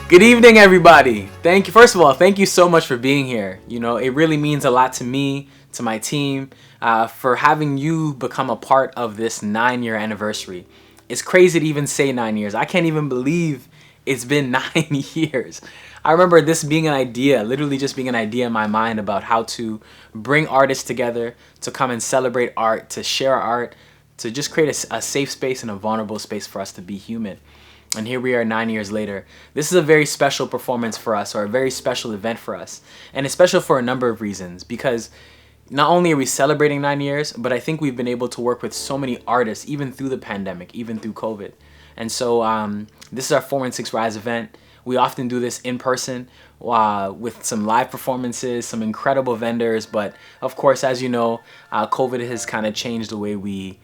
Good evening, everybody. First of all, thank you so much for being here. You know, it really means a lot to me, to my team, for having you become a part of this 9-year anniversary. It's crazy to even say 9 years. I can't even believe it's been 9 years. I remember this being an idea, literally just being an idea in my mind about how to bring artists together, to come and celebrate art, to share art, to just create a safe space and a vulnerable space for us to be human. And here we are 9 years later. This is a very special performance for us, or a very special event for us. And it's special for a number of reasons, because not only are we celebrating 9 years, but I think we've been able to work with so many artists, even through the pandemic, even through COVID. And so this is our 416 Rise event. We often do this in person with some live performances, some incredible vendors. But of course, as you know, COVID has kind of changed the way we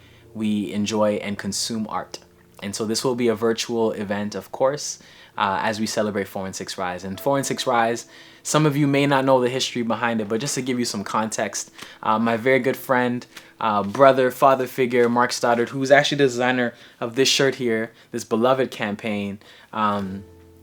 enjoy and consume art. And so this will be a virtual event, of course, as we celebrate 416 Rise. And 416 Rise, some of you may not know the history behind it, but just to give you some context, my very good friend, brother, father figure, Mark Stoddard, who's actually the designer of this shirt here, this beloved campaign,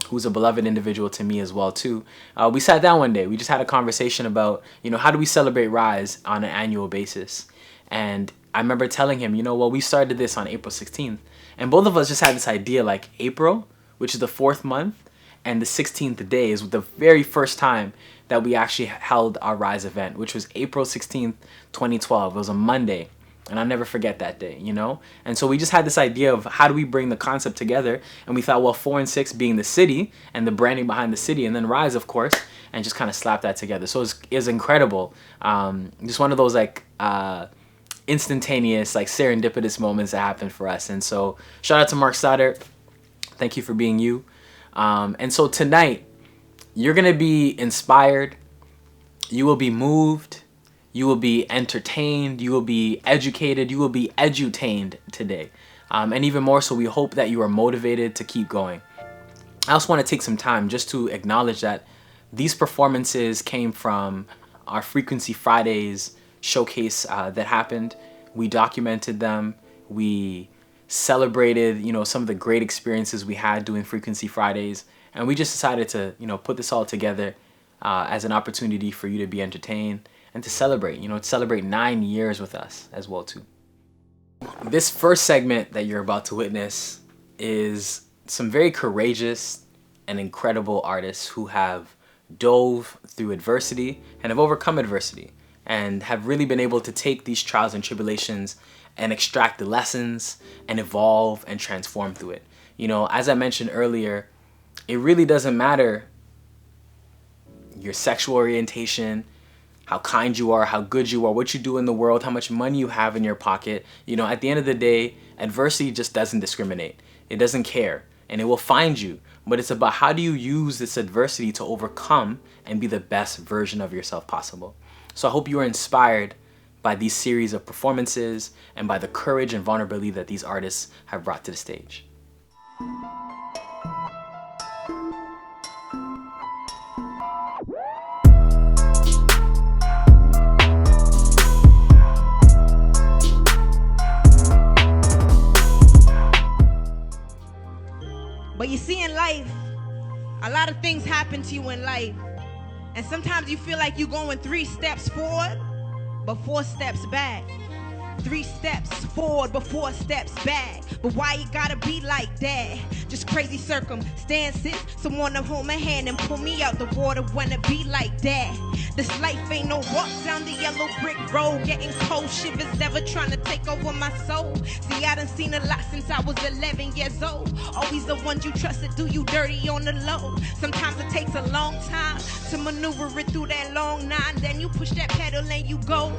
who's a beloved individual to me as well too. We sat down one day. We just had a conversation about, how do we celebrate Rise on an annual basis? And I remember telling him, we started this on April 16th. And both of us just had this idea, like April, which is the 4th month, and the 16th day is the very first time that we actually held our Rise event, which was April 16th, 2012. It was a Monday, and I'll never forget that day, And so we just had this idea of how do we bring the concept together, and we thought, well, 4 and 6 being the city and the branding behind the city, and then Rise, of course, and just kind of slap that together. So it was incredible. Just one of those instantaneous, serendipitous moments that happened for us. And so shout out to Mark Stoddard. Thank you for being you. And so tonight, you're going to be inspired. You will be moved. You will be entertained. You will be educated. You will be edutained today. And even more so, we hope that you are motivated to keep going. I also want to take some time just to acknowledge that these performances came from our Frequency Fridays showcase that happened. We documented them. We celebrated, some of the great experiences we had doing Frequency Fridays, and we just decided to, put this all together as an opportunity for you to be entertained and to celebrate, to celebrate 9 years with us as well too. This first segment that you're about to witness is some very courageous and incredible artists who have dove through adversity and have overcome adversity, and have really been able to take these trials and tribulations and extract the lessons and evolve and transform through it. As I mentioned earlier, it really doesn't matter your sexual orientation, how kind you are, how good you are, what you do in the world, how much money you have in your pocket. At the end of the day, adversity just doesn't discriminate. It doesn't care, and it will find you. But it's about how do you use this adversity to overcome and be the best version of yourself possible. So I hope you are inspired by these series of performances and by the courage and vulnerability that these artists have brought to the stage. But you see, in life, a lot of things happen to you in life. And sometimes you feel like you're going 3 steps forward, but 4 steps back. 3 steps forward, but 4 steps back. But why you gotta be like that? Just crazy circumstances. Someone to hold my hand and pull me out the water when it be like that. This life ain't no walk down the yellow brick road, getting cold shivers, never trying to take over my soul. See, I done seen a lot since I was 11 years old. Always the ones you trusted do you dirty on the low. Sometimes it takes a long time to maneuver it through that long 9. Then you push that pedal and you go.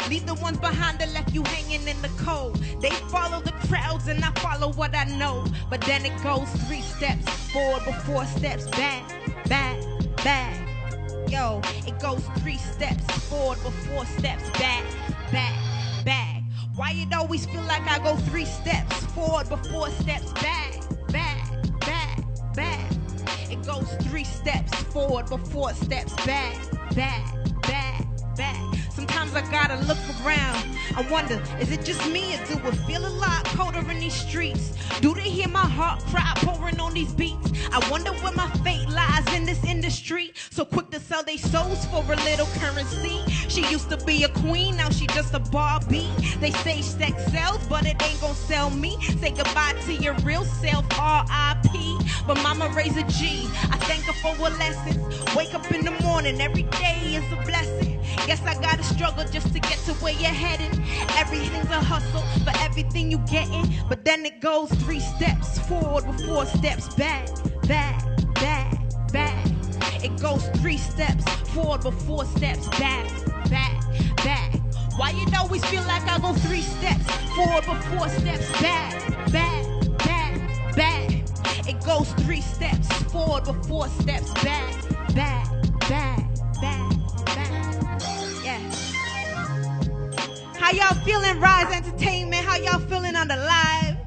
Leave the ones behind that left you hanging in the cold. They follow the crowds and I follow what I know. But then it goes 3 steps forward but 4 steps back, back, back. Yo, it goes 3 steps forward but 4 steps back, back, back. Why it always feel like I go 3 steps forward but 4 steps back, back, back, back. It goes 3 steps forward but 4 steps back, back, back, back. Sometimes sometimes I gotta look around. I wonder, is it just me or do it feel a lot colder in these streets? Do they hear my heart cry pouring on these beats? I wonder where my fate lies in this industry. So quick to sell they souls for a little currency. She used to be a queen, now she just a Barbie. They say sex sells, but it ain't gonna sell me. Say goodbye to your real self, R.I.P. But mama raised a G, I thank her for her lessons. Wake up in the morning, every day is a blessing. Guess I gotta struggle just to get to where you're headed. Everything's a hustle for everything you getting. But then it goes 3 steps forward with 4 steps back, back, back, back. It goes 3 steps forward with 4 steps back, back, back. Why it always feel like I go 3 steps forward with 4 steps back, back, back, back. It goes 3 steps forward with 4 steps back, back, back, back, back. Yeah. How y'all feeling, Rise Entertainment? How y'all feeling on the live?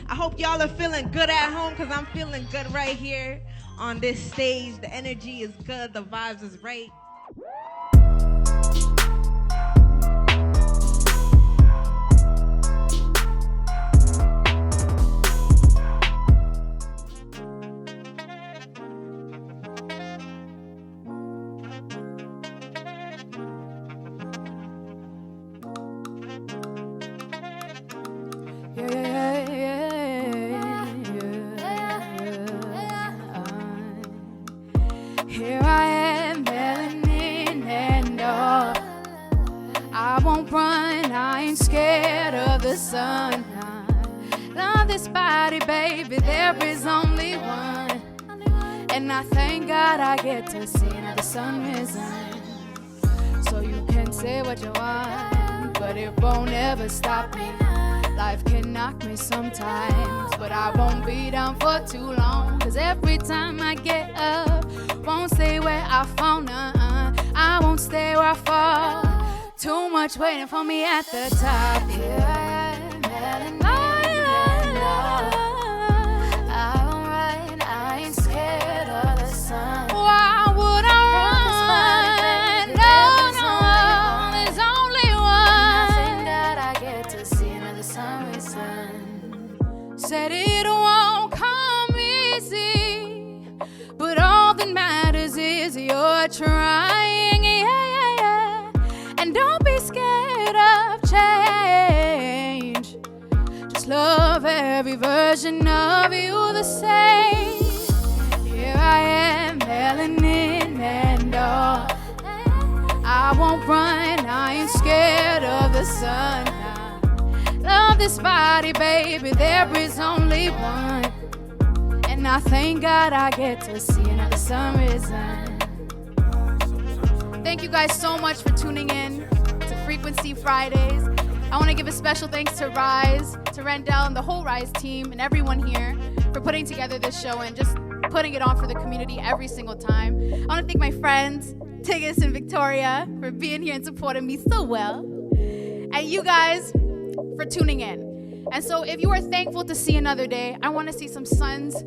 I hope y'all are feeling good at home, because I'm feeling good right here on this stage. The energy is good, the vibes is right. Here I am, melanin and all. I won't run, I ain't scared of the sun. Love this body, baby, there is only one. And I thank God I get to see the sun risen. So you can say what you want, but it won't ever stop me. Life can knock me sometimes, but I won't be down for too long. Cause every time I get up, won't stay where I fall, I won't stay where I fall. Too much waiting for me at the top. Here I am, I won't run, I ain't scared of the sun. Why would I run? No, there's only one. Nothing that I get to see another summer sun. Said it won't come easy, but all that matters is you're trying, yeah. And don't be scared of change. Just love every version of you the same. Here I am, melanin and all. I won't run, I ain't scared of the sun. Love this body, baby, there is only one. And I thank God I get to see another sun risen. Thank you guys so much for tuning in to Frequency Fridays. I want to give a special thanks to Rise, to Randell, and the whole Rise team, and everyone here for putting together this show and just putting it on for the community every single time. I want to thank my friends, Tigis and Victoria, for being here and supporting me so well. And you guys for tuning in. And so if you are thankful to see another day, I want to see some suns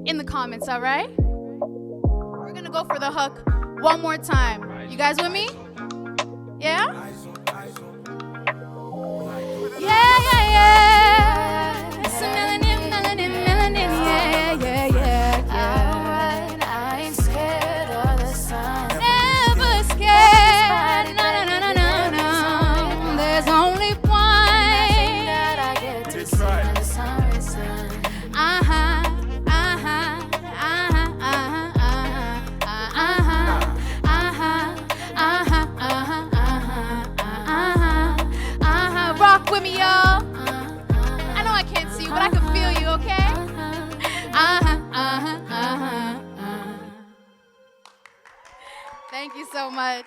in the comments, all right? We're going to go for the hook one more time. You guys with me? Yeah? Yeah. It's a melanin, yeah. Alright, I ain't scared of the sun. Never scared, no. There's only one that I get to see when the sun is sun. Rock with me, y'all. I know I can't see you, but I can feel you, okay? Thank you so much.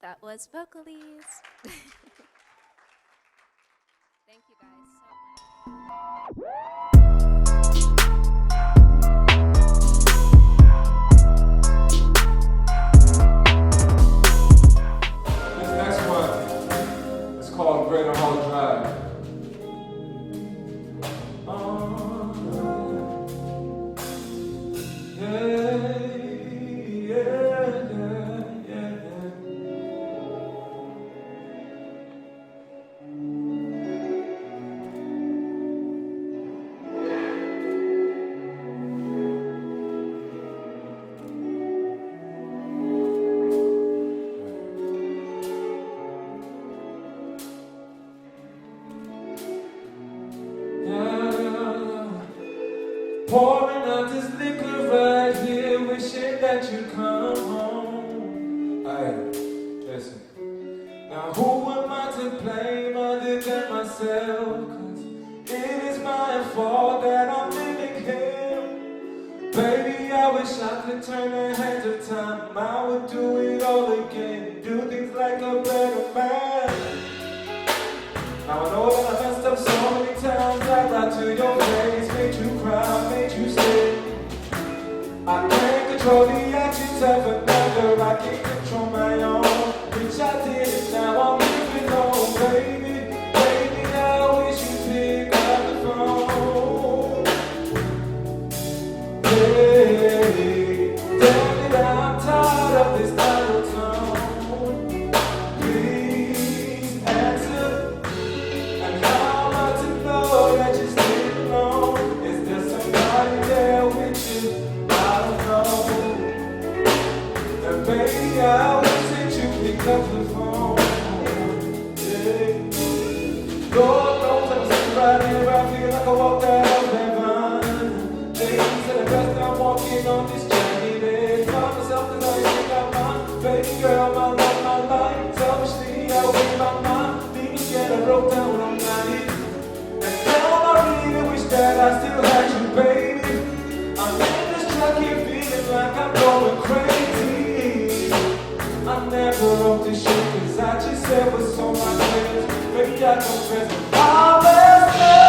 That was Vocalise. Thank you guys so much. This next one is called Graydon Drive. Pouring out this liquor right here, wishing that you'd come home. Aye, listen. Now who am I to blame other than myself? 'Cause it is my fault that I'm living here. Baby, I wish I could turn the hands of time. I would do it all again, do things like a better man. Now I know that I messed up so many times. I lied to your face, made you cry, made you sick. I can't control the actions of another, I can't control my own, which I did, and now I'm moving on, baby. Baby, I wish you'd pick up the phone. Hey, damn it, I'm tired of this idle tone. Please answer. And how am I to know that you're still alone? Is there somebody there with you? I don't know. And baby, I wish that you pick up the phone. Yeah. Lord knows I'm sitting right here, I feel like I walked out of heaven. Ladies at the best, I'm walking on this journey. There's by myself that I think I'm mine. Baby girl, my love, my life. Selfishly, I weigh my mind. Leaving scared, I broke down on my knees. And now I really wish that I still had you, baby. I'm in this truck here feeling like I'm going crazy. I never wrote this shit 'cause I just said what's on my face. Baby, I confess, I'm messed up.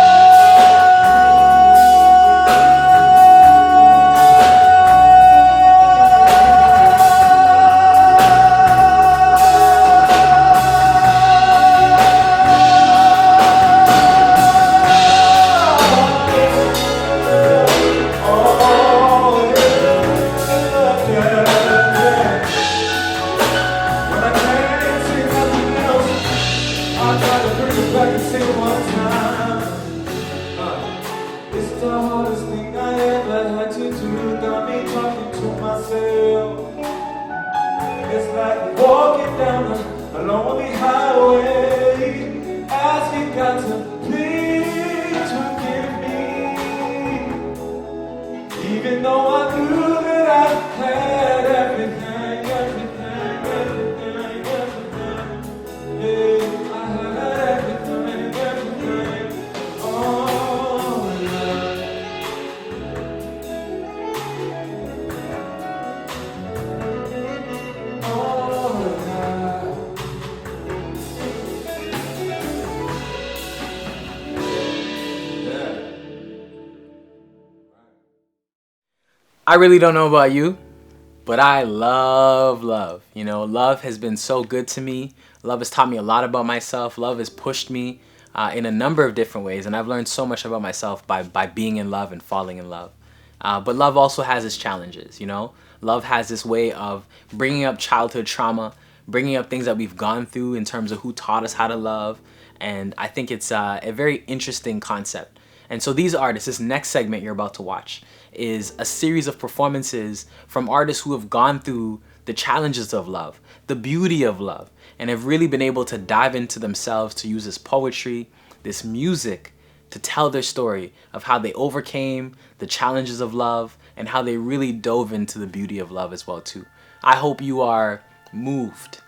I really don't know about you, but I love love. You know, love has been so good to me. Love has taught me a lot about myself. Love has pushed me in a number of different ways, and I've learned so much about myself by being in love and falling in love. But love also has its challenges, you know? Love has this way of bringing up childhood trauma, bringing up things that we've gone through in terms of who taught us how to love, and I think it's a very interesting concept. And so these artists, this next segment you're about to watch, is a series of performances from artists who have gone through the challenges of love, the beauty of love, and have really been able to dive into themselves to use this poetry, this music, to tell their story of how they overcame the challenges of love and how they really dove into the beauty of love as well too. I hope you are moved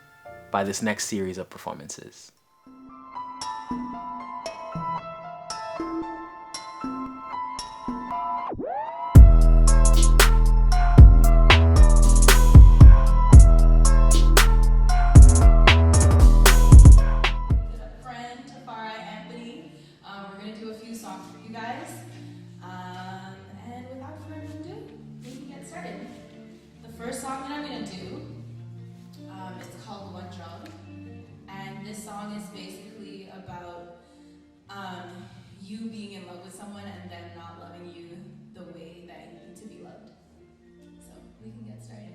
by this next series of performances. called One Job. And this song is basically about you being in love with someone and them not loving you the way that you need to be loved. So we can get started.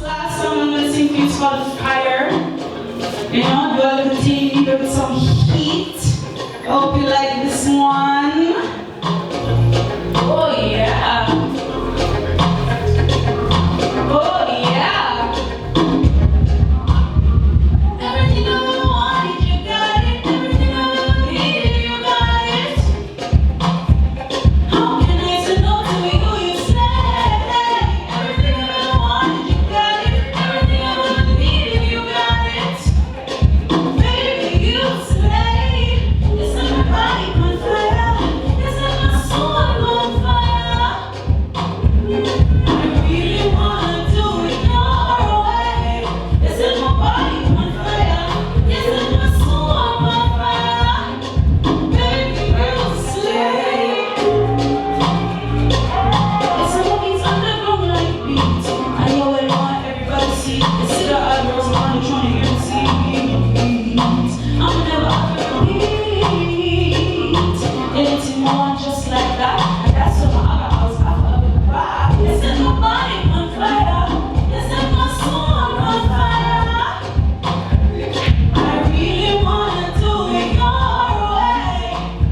Last song I'm gonna sing for you is called Fire. You know, do a little TeeBee with some heat. I hope you like this one. Oh yeah. Oh yeah. Everything I wanted, you got it. Everything I needed, you got it. How can I say no to you? You say everything I wanted, you got it. Everything I needed, you got it. Baby, you slay. You set my body on fire. You set my soul on fire. I really wanna do it your way. You set my body on fire. You set my soul on fire. Baby, you slay. It's a movie's underground like beats. I know what I want everybody to see. It's the other girls on the trying to hear me sing. I'm never afraid. Anything more just like that. And that's what I was after the vibe. You set my body on fire. You set my soul on fire. I really wanna do it your way.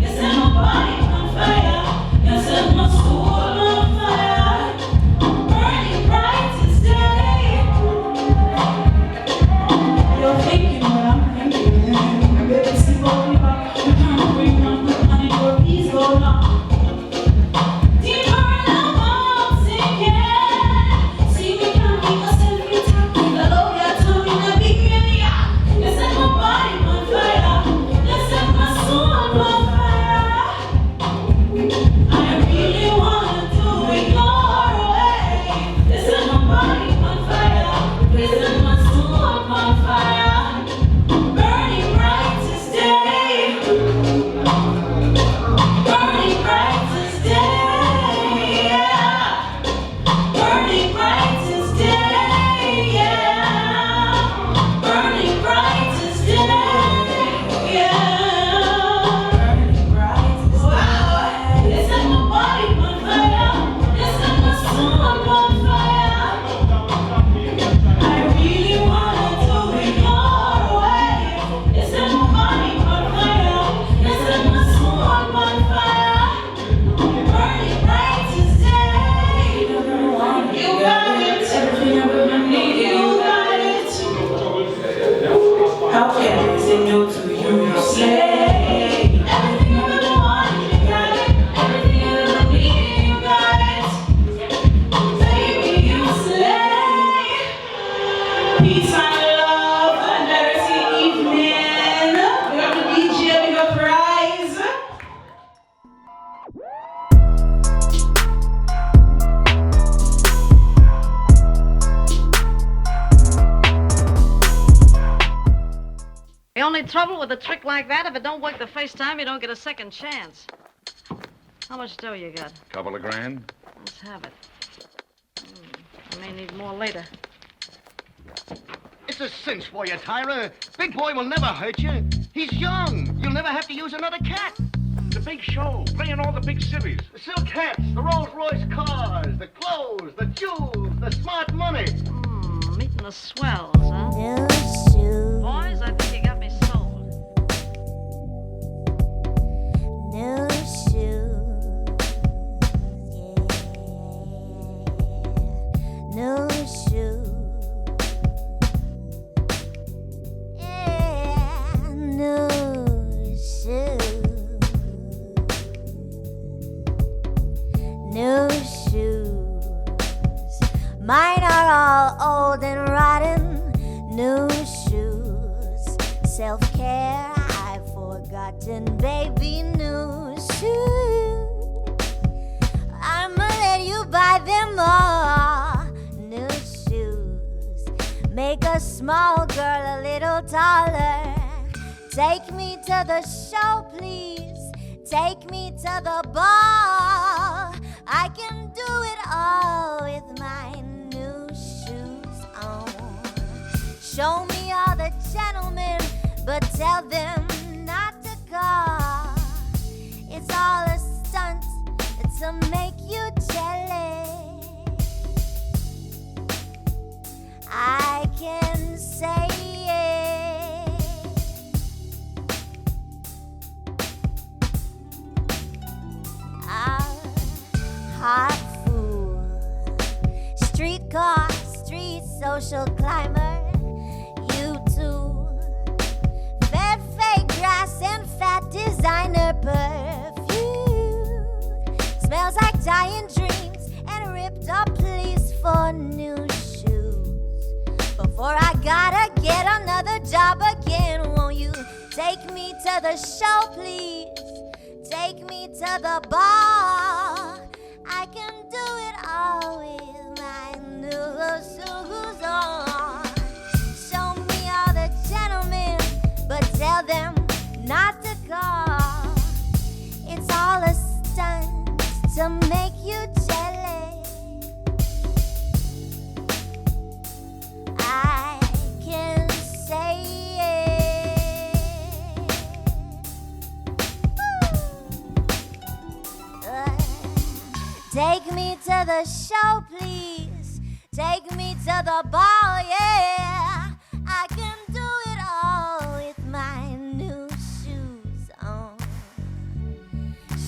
You set my body on fire. You set my soul on fire. Burning bright as day. You're thinking what I'm thinking. Baby, sleep on me back. You can't bring one good honey door. Please go now. Deeper love I'm sinking. See me can't keep myself intact. The love that told me to be in ya. You set my body on fire. You set my soul on fire. I really wanna do it your way. You set my body on fire. You set my soul on fire. Burning bright as day. Burning bright as day. Yeah. Burning bright as day. Yeah. Burning bright as day. Yeah. Burning bright as day. Wow. You set my body on fire. You set my soul on fire. I really wanna do it your way. You set my body on fire. You set my soul on fire. Burning bright as day. You got it. Everything I ever need, you got it. How can I say no to you? You say everything I ever wanted, you got it. Everything I ever needed, you got it. Baby, you slay. Peace and love and dirty evening. We got the DJ, we got prize. The only trouble with a trick like that, if it don't work the first time, you don't get a second chance. How much dough you got? Couple of grand. Let's have it. I may need more later. It's a cinch for you, Tyra. Big boy will never hurt you. He's young. You'll never have to use another cat. The big show, playing all the big cities. The silk hats, the Rolls-Royce cars, the clothes, the jewels, the smart money. Meeting the swells, huh? Boys, I think you got me sold. New shoes, yeah. New shoes, yeah. New shoes, new shoes. Mine are all old and rotten. New shoes, self-care I've forgotten, baby. New shoes, I'ma let you buy them all. New shoes, make a small girl a little taller. Take me to the show, please. Take me to the ball. I can do it all with my new shoes on. Show me all the gentlemen, but tell them not to make you jealous. I can say it. Hot fool, streetcar, street social climber. You too, fed fake grass and fat designer perfume. Smells like dying dreams and ripped up pleas for new shoes. Before I gotta get another job again, won't you take me to the show, please? Take me to the bar. I can do it all with my new shoes on. Show me all the gentlemen, but tell them not to call. It's all a stunt to make you jealous. I can say take me to the show, please. Take me to the bar, yeah. I can do it all with my new shoes on.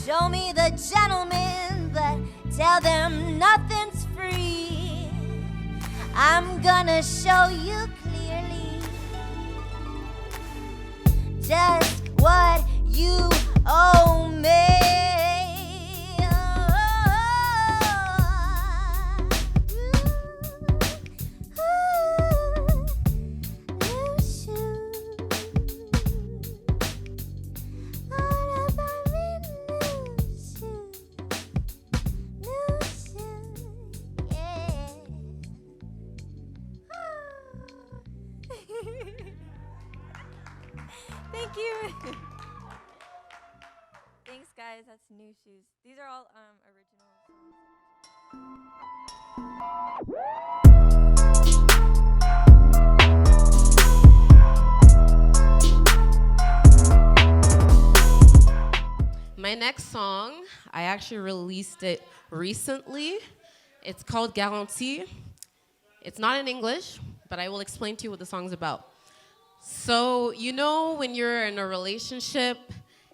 Show me the gentlemen, but tell them nothing's free. I'm gonna show you clearly just what you owe me. Thank you. Thanks, guys. That's New Shoes. These are all original songs. My next song, I actually released it recently. It's called Garantee. It's not in English, but I will explain to you what the song's about. So, you know when you're in a relationship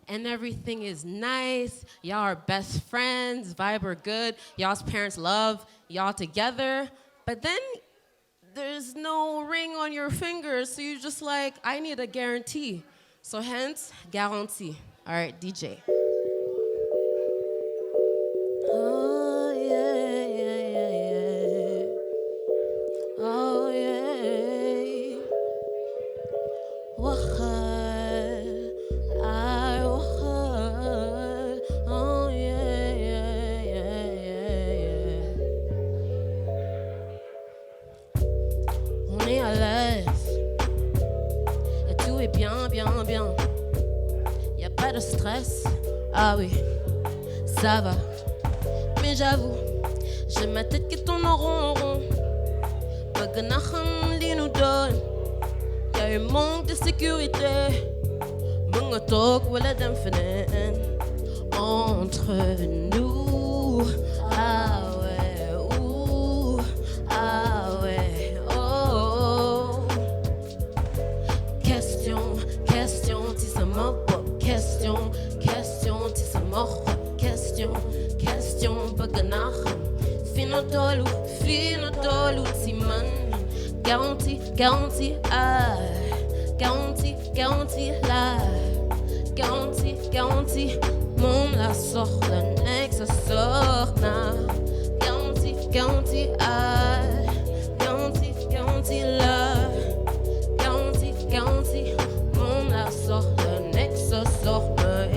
and everything is nice, y'all are best friends, vibe are good, y'all's parents love y'all together, but then there's no ring on your finger, so you're just like, I need a guarantee. So hence, Garantee. All right, DJ. Oh, yeah, yeah, yeah, yeah. Oh, yeah. Oh, yeah, yeah, yeah, yeah. On est à l'aise. Et tout est bien, bien, bien. Y a pas de stress. Ah oui, ça va. Mais j'avoue, j'ai ma tête qui tourne en rond, en rond. Bëgg na xam li nu doon. Y a un manque de sécurité. Mën nga toog wala dem feneen. Entre nous. Ah ouais, ouh. Ah ouais, oh. Question, question, ti sa mort. Question, question, ti sa mort. Question, question, bëgg na xam. Fino tolu, ti man. Garantie, garantie, ah. Garantie, garantie, la. Garantie, garantie, mon la sort, la next sort, na. Garantie, garantie, ah. Garantie, garantie, la. Garantie, garantie, mon la sort, la next sort, na.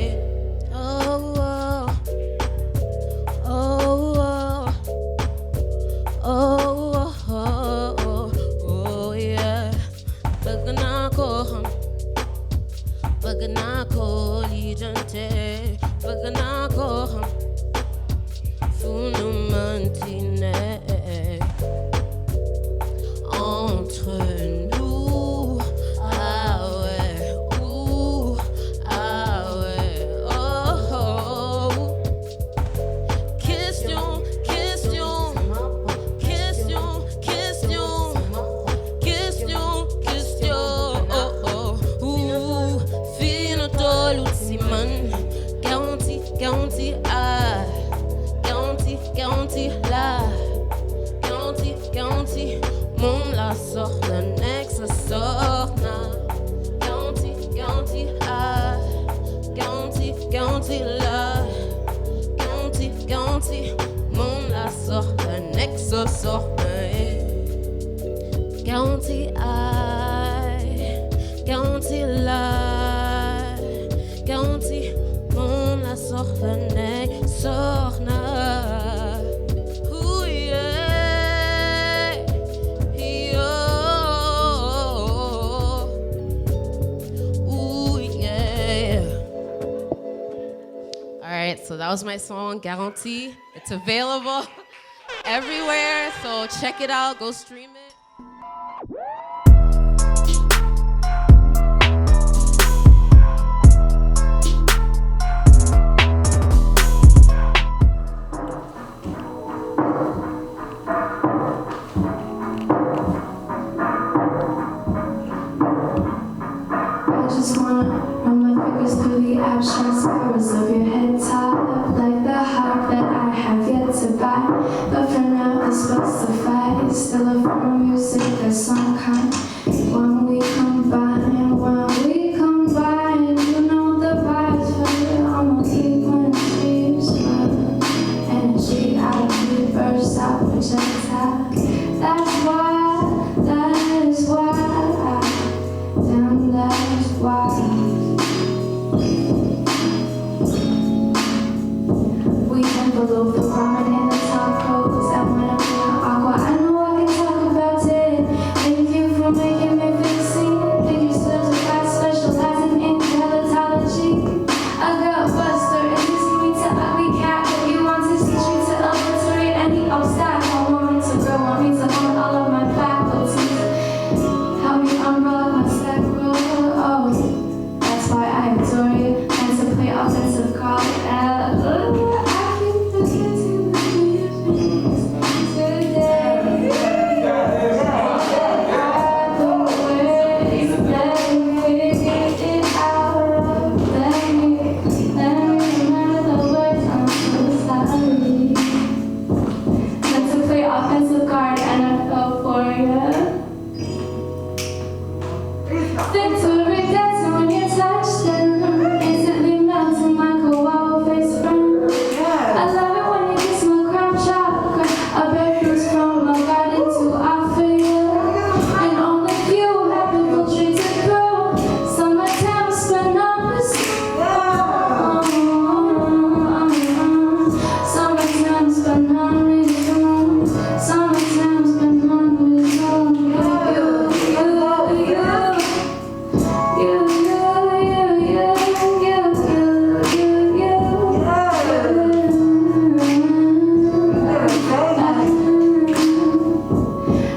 Oh, oh. Oh, oh. Oh, oh, oh, oh, yeah. Bëgg naa ko xam. Bëgg naa ko lijjante. Bëgg naa ko xam. Fu nu mënti nekk. Entre nous. Ah ouais, ouh. Ah ouais, oh, oh. Garantie, mon la sorte, un exo sorte. Garantie, garantie la, garantie, mon la sorte, un exo Ooh yeah, yo. Ooh yeah. All right, so that was my song, Garantee. It's available everywhere, so check it out, go stream it. I just wanna run my fingers through the abstract spirals of your head top, like the heart that I have yet to buy. But for now, this will suffice. Still a form of music of some kind. When we combine, you know the vibes for you. I'ma keep when it leaves my energy out of you, burst out projectile. That's why, that is why. And that's why we envelope the ramen in the tacos and when I'm in aqua. I know I can talk about it. Thank you for making me feel seen. Thank you certified specializing in teletology. I got Buster introducing me to ugly cat, but you want to teach me to obliterate any obstacle. Want me to grow, want me to own all of my faculties. Help me unroll my sacral. Oh, that's why I adore you. And to play offensive call. I keep forgetting the music today. The ways that we get it out. Let me remember the words. I'm so sorry. Meant to play offensive guard and I fell for you. Victory dancing when you touch them, instantly melting like a wild face from. I love it when you kiss my crown chakra. A bear fruits from my garden to offer you, and only few have been filtrated through. Summertime spent on with summertime spent on with summertime spent on with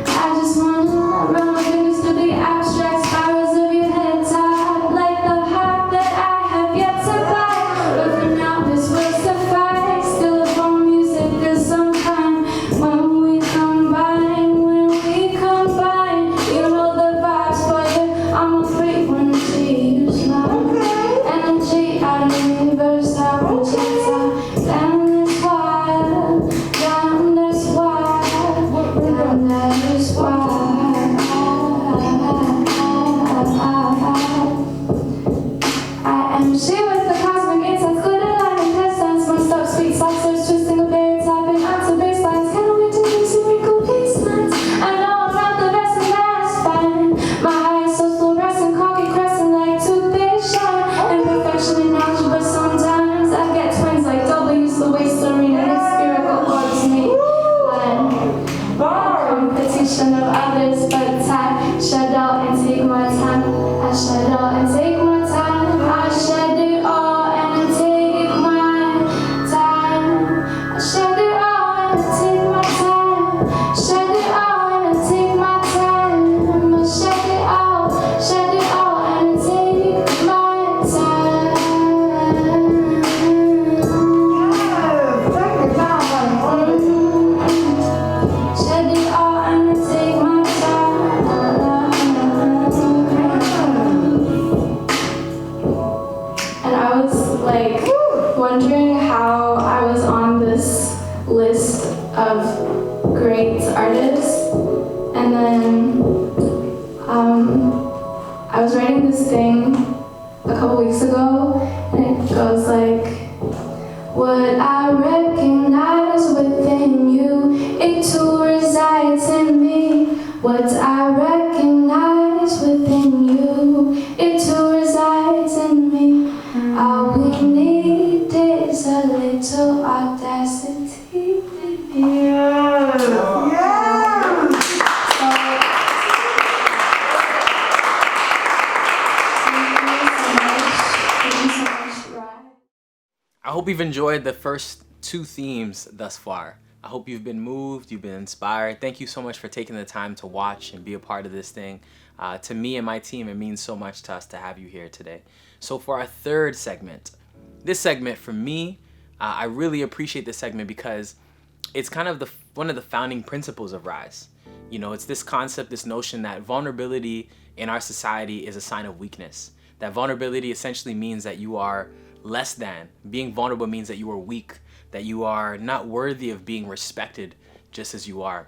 I just wanna run my fingers through the abstract spirals of your head top, like the heart that I have yet to buy. But for now, this will suffice. Still a form of music of some kind. When we combine, you know the vibes for you. I'm a frequency, use my energy out of the universe, I projectile. Then that's why, then that's why, then that is why. I am she with the cosmic insights, glitter like intestines, messed up sweet saucers, twisting a berry topping onto baselines. Can't wait to do some wrinkle baselines. I know I'm not the best and that's fine. My eyes so fluorescent, cocky crescent like toothpaste shine. Imperfection in algebra sometimes. I get twins like W's, the waist arena, and spherical orbs me. Competition of others, but time. Shqdel and take my time. I shqdel and take my time. I shed it all and take my time. I shed it all and take my time. Shed it all and take my time. I shed it all and take my time. Shed it all and take my time. And I was like wondering how I was on this list of great artists, and then I was writing this thing a couple weeks ago, and it goes like, What I recognize within you, it too resides in me. What I recognize within you, it too resides in me. All we need is a little audacity. I hope you've enjoyed the first 2 themes thus far. I hope you've been moved, you've been inspired. Thank you so much for taking the time to watch and be a part of this thing. To me and my team, it means so much to us to have you here today. So for our 3rd segment, this segment for me, I really appreciate this segment because it's kind of one of the founding principles of Rise. You know, it's this concept, this notion that vulnerability in our society is a sign of weakness. That vulnerability essentially means that you are less than. Being vulnerable means that you are weak, that you are not worthy of being respected just as you are.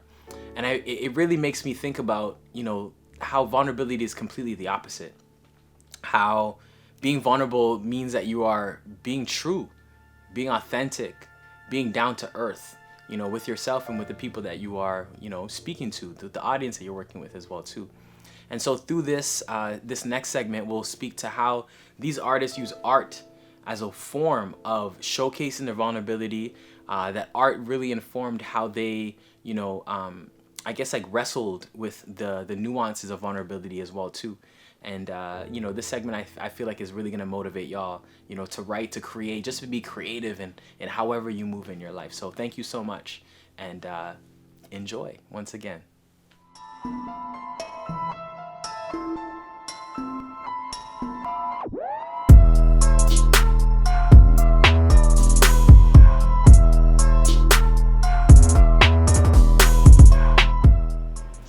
And it really makes me think about, you know, how vulnerability is completely the opposite. How being vulnerable means that you are being true, being authentic, being down to earth, you know, with yourself and with the people that you are, you know, speaking to, the audience that you're working with as well too. And so through this next segment, we'll speak to how these artists use art as a form of showcasing their vulnerability, that art really informed how they, you know, I guess like wrestled with the nuances of vulnerability as well too. And, you know, this segment I feel like is really gonna motivate y'all, you know, to write, to create, just to be creative and however you move in your life. So thank you so much and enjoy once again.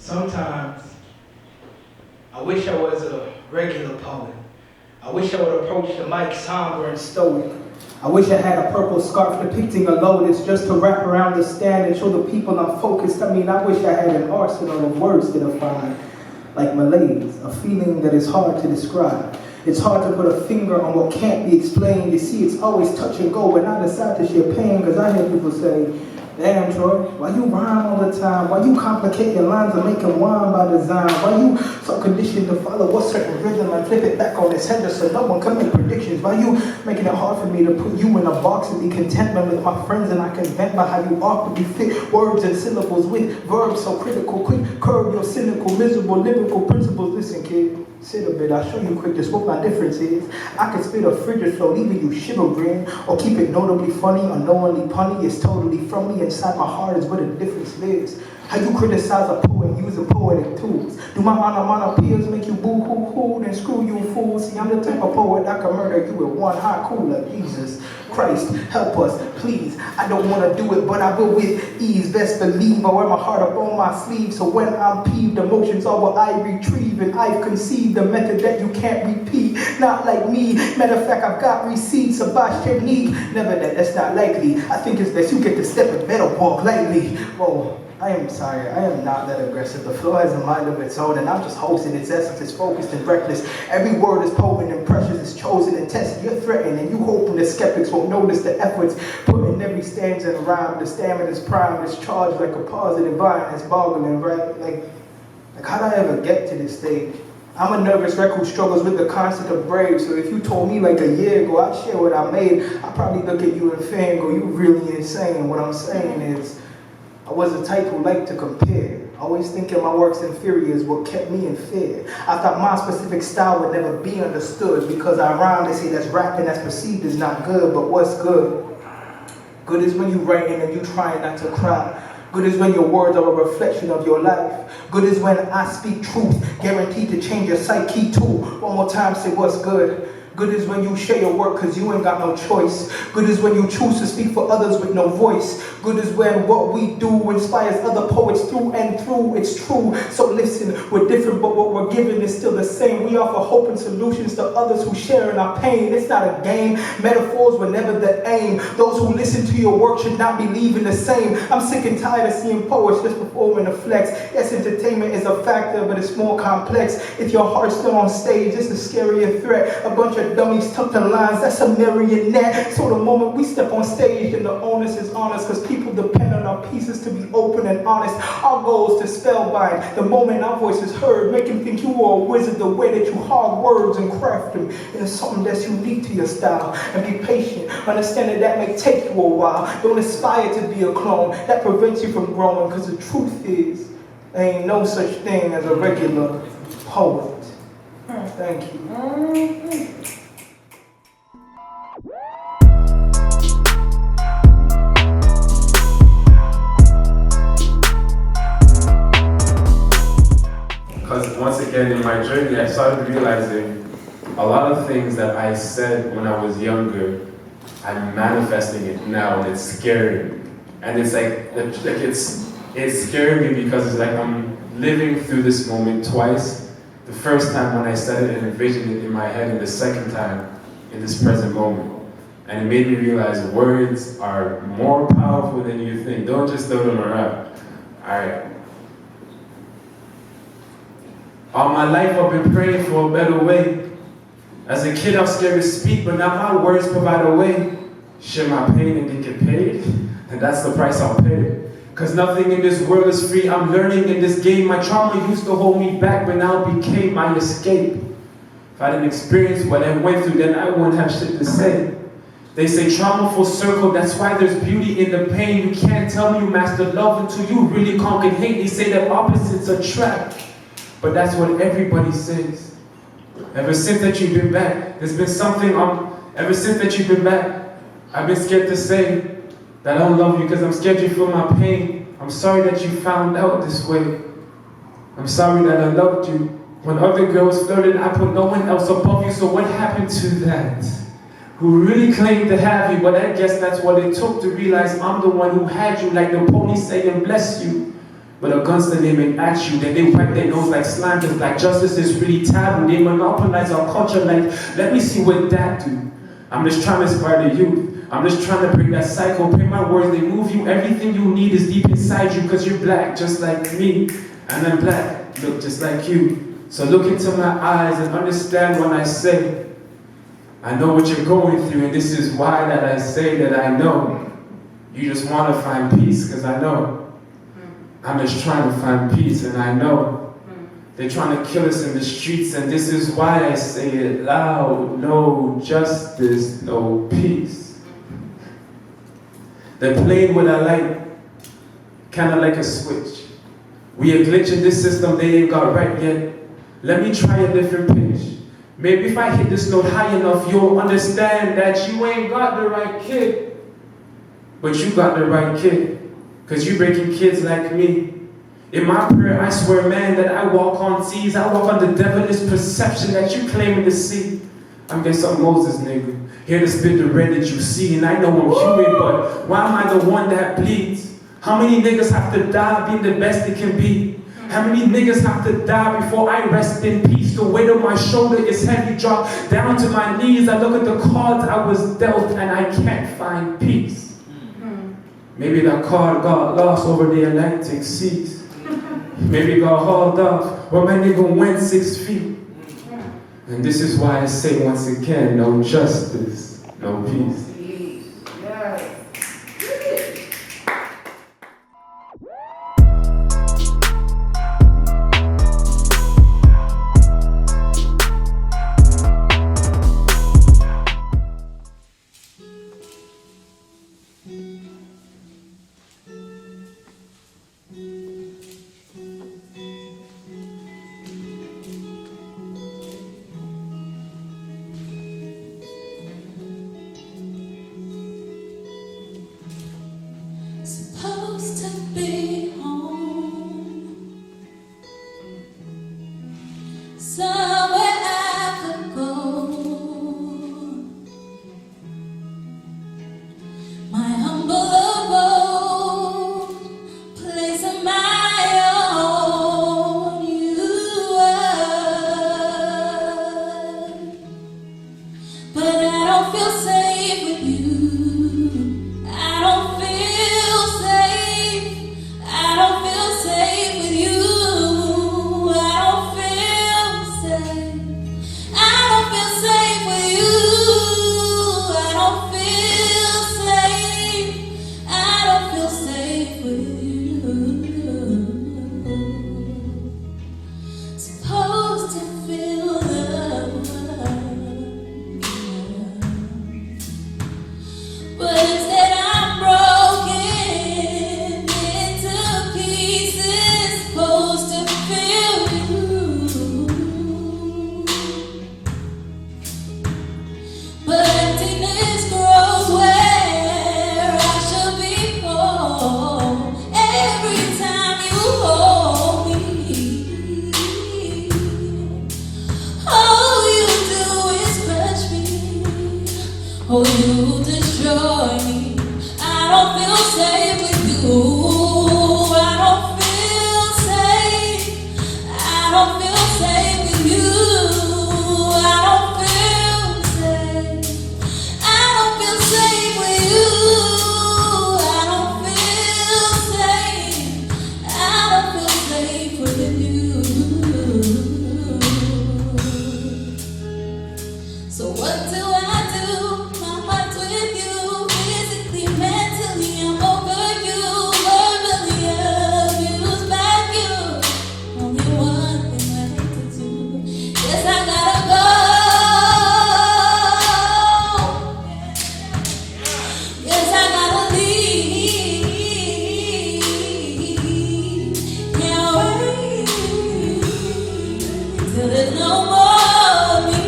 Sometimes, I wish I was a regular poet. I wish I would approach the mic somber and stoic. I wish I had a purple scarf depicting a lotus just to wrap around the stand and show the people I'm focused. I mean, I wish I had an arsenal of words to define. Like malaise, a feeling that is hard to describe. It's hard to put a finger on what can't be explained. You see, it's always touch and go, but I decide to share pain because I hear people say, damn, Troy, why you rhyme all the time? Why you complicate your lines and make them wine by design? Why you so conditioned to follow a certain rhythm and flip it back on its head so no one can make predictions? Why you making it hard for me to put you in a box and be contentment with my friends and I can vent by how you awkwardly fit words and syllables with verbs so critical? Quick, curb your cynical, miserable, lyrical principles. Listen, kid, sit a bit, I'll show you quick just what my difference is. I can spit a frigid flow, leaving you shivering, or keep it notably funny, unknowingly punny. It's totally from me. Inside my heart is where the difference lives. How you criticize a poet using poetic tools. Do my onomatopoeias make you boo-hoo-hoo? Then screw you, fool. See, I'm the type of poet that can murder you with one haiku like Jesus Christ. Help us, please. I don't want to do it, but I will with ease. Best believe I wear my heart up on my sleeve. So when I'm peeved, emotions are what I retrieve. And I've conceived a method that you can't repeat. Not like me. Matter of fact, I've got receipts of by technique. Never that's not likely. I think it's best you get to step and better walk lightly. Whoa. I am sorry, I am not that aggressive. The flow has a mind of its own, and I'm just hosting. Its essence is focused and reckless. Every word is potent and precious, it's chosen and tested. You're threatened, and you hoping the skeptics won't notice the efforts put in every stanza and rhyme. The stamina is primed, it's charged like a positive vine. It's boggling, right? Like how did I ever get to this stage? I'm a nervous wreck who struggles with the concept of brave. So if you told me like a year ago I'd share what I made, I'd probably look at you and fango, you really insane. What I'm saying is, I was the type who liked to compare. Always thinking my work's inferior is what kept me in fear. I thought my specific style would never be understood. Because I rhyme, they say that's rapping that's perceived as not good. But what's good? Good is when you writing and you trying not to cry. Good is when your words are a reflection of your life. Good is when I speak truth, guaranteed to change your psyche too. One more time, say what's good. Good is when you share your work because you ain't got no choice. Good is when you choose to speak for others with no voice. Good is when what we do inspires other poets through and through. It's true. So listen, we're different, but what we're giving is still the same. We offer hope and solutions to others who share in our pain. It's not a game. Metaphors were never the aim. Those who listen to your work should not be leaving the same. I'm sick and tired of seeing poets just performing a flex. Yes, entertainment is a factor, but it's more complex. If your heart's still on stage, it's a scarier threat. A bunch of the dummies tucked in lines, that's a marionette. So the moment we step on stage, then the onus is on us, because people depend on our pieces to be open and honest. Our goal is to spellbind. The moment our voice is heard, make him think you are a wizard, the way that you hog words and craft them into something that's unique to your style. And be patient, understand that may take you a while. Don't aspire to be a clone, that prevents you from growing, because the truth is, there ain't no such thing as a regular poet. Thank you. Because once again in my journey, I started realizing a lot of things that I said when I was younger, I'm manifesting it now, and it's scary. And it's like it's scaring me because it's like I'm living through this moment twice. The first time when I said it and envisioned it in my head, and the second time in this present moment. And it made me realize words are more powerful than you think. Don't just throw them around. Alright. All my life I've been praying for a better way. As a kid I was scared to speak, but now my words provide a way. Share my pain and get paid, and that's the price I'll pay. Cause nothing in this world is free, I'm learning in this game. My trauma used to hold me back, but now it became my escape. If I didn't experience what I went through, then I wouldn't have shit to say. They say trauma full circle, that's why there's beauty in the pain. You can't tell me you mastered love until you really conquered hate. They say that opposites attract, but that's what everybody says. Ever since that you've been back, there's been something ever since that you've been back, I've been scared to say that I don't love you because I'm scared you feel my pain. I'm sorry that you found out this way. I'm sorry that I loved you. When other girls flirted, I put no one else above you. So what happened to that? Who really claimed to have you, but I guess that's what it took to realize I'm the one who had you, like the pony saying bless you. But a gunster they may at you, then they wipe their nose like slime, just like justice is really taboo. They monopolize our culture like, let me see what that do. I'm just trying to inspire the youth. I'm just trying to break that cycle, pay my words, they move you. Everything you need is deep inside you, cause you're black just like me. And I'm black, look just like you. So look into my eyes and understand when I say, I know what you're going through, and this is why that I say that I know. You just want to find peace, cause I know. I'm just trying to find peace, and I know. They're trying to kill us in the streets, and this is why I say it loud. No justice, no peace. They're playing with our light, kind of like a switch. We are glitching this system they ain't got right yet. Let me try a different pitch. Maybe if I hit this note high enough, you'll understand that you ain't got the right kid. But you got the right kid, cause you breaking kids like me. In my prayer, I swear, man, that I walk on seas. I walk on the devilish perception that you claiming to see. I'm just some Moses nigga, here to spit the red that you see. And I know I'm human, but why am I the one that bleeds? How many niggas have to die being the best they can be? How many niggas have to die before I rest in peace? The weight on my shoulder is heavy, drop down to my knees. I look at the cards I was dealt and I can't find peace. Maybe that card got lost over the Atlantic seas. Maybe got hauled off where my nigga went 6 feet. And this is why I say once again, no justice, no peace. With you. Oh, you destroy me. I don't feel safe with you. I don't feel safe. I don't feel safe with you. I don't feel safe. I don't feel safe with you. I don't feel safe. I don't feel safe with you. So what do I do? My heart's with you. Physically, mentally, I'm over you. Verbally abused by you. Only one thing I hate to do. Yes, I gotta go. Yes, I gotta leave. Can't wait till there's no more of me.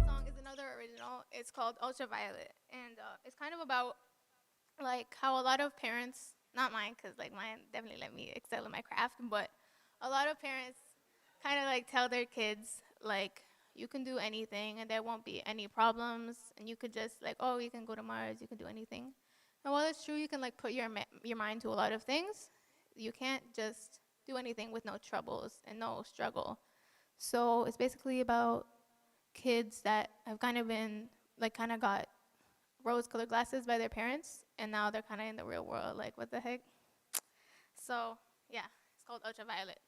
Song is another original. It's called Ultraviolet, and it's kind of about like how a lot of parents, not mine, because like mine definitely let me excel in my craft, but a lot of parents kind of like tell their kids like you can do anything and there won't be any problems, and you could just like, oh, you can go to Mars, you can do anything. And while it's true, you can like put your mind to a lot of things, you can't just do anything with no troubles and no struggle. So it's basically about kids that have kind of been like kind of got rose-colored glasses by their parents, and now they're kind of in the real world, like what the heck. So yeah, it's called Ultraviolet.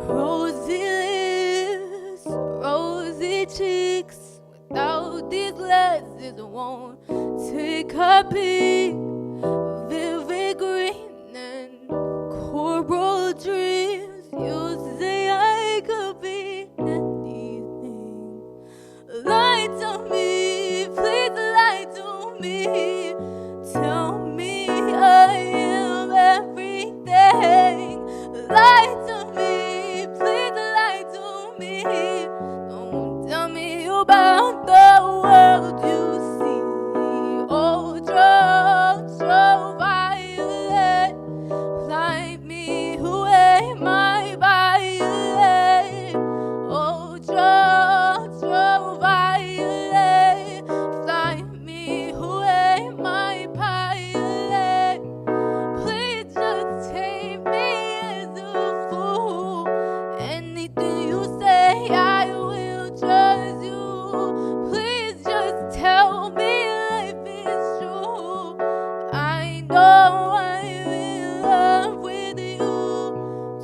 Rosy lips, rosy cheeks. Without these glasses, I won't take a peek. Vivid green and coral dreams. You say I could be anything. Lie to me, please lie to me. Tell me I am everything. Lie to me, please lie to me. Don't tell me about the world you see. Ultraviolet, fly me away, my violet. Ultraviolet, fly me away, my pilot. Please just take me as a fool. Anything you say, I will trust you. Please just tell me life is true. I know I'm in love with you.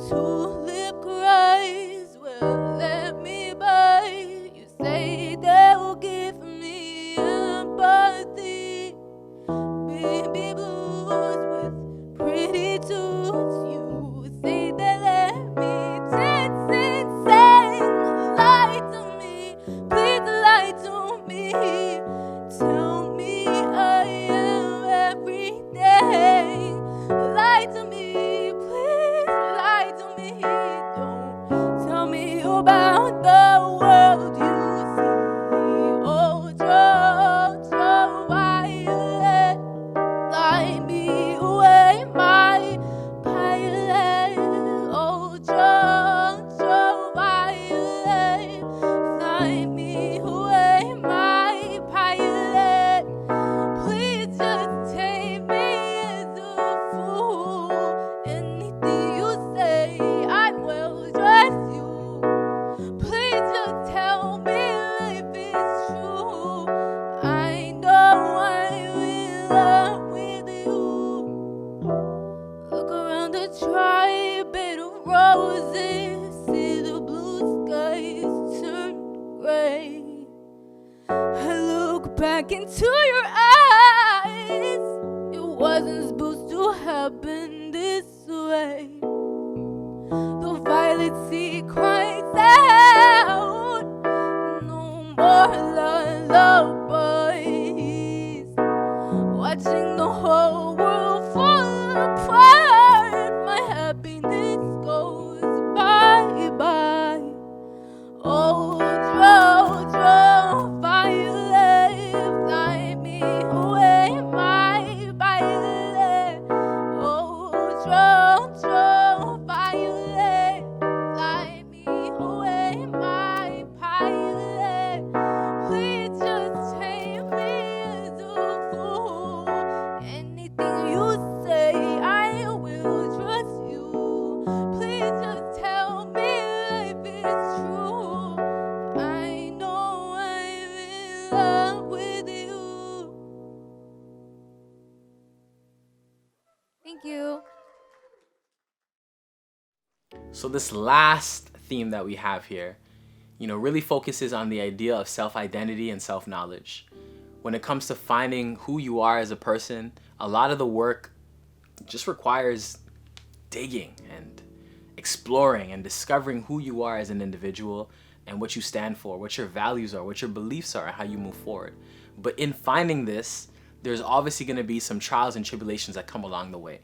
Tulip cries will let me by. You say they'll give me empathy. Baby blues with pretty tunes. You say they let me dance and sing. Lie to me, please lie to me. Tell me I am everything. Lie to me, please lie to me. Don't tell me about the world you see. Ultraviolet, fly me away, my pilot. Ultraviolet, fly me away, my pilot. Please just take me as a fool. Anything you say, I will trust you. Please just tell me if it's true. I know I'm in love with you. Look around the tri-bed of roses. See the blue skies turn gray. I look back into your eyes. It wasn't supposed to happen this way. So this last theme that we have here, really focuses on the idea of self-identity and self-knowledge. When it comes to finding who you are as a person, a lot of the work just requires digging and exploring and discovering who you are as an individual and what you stand for, what your values are, what your beliefs are, and how you move forward. But in finding this, there's obviously going to be some trials and tribulations that come along the way.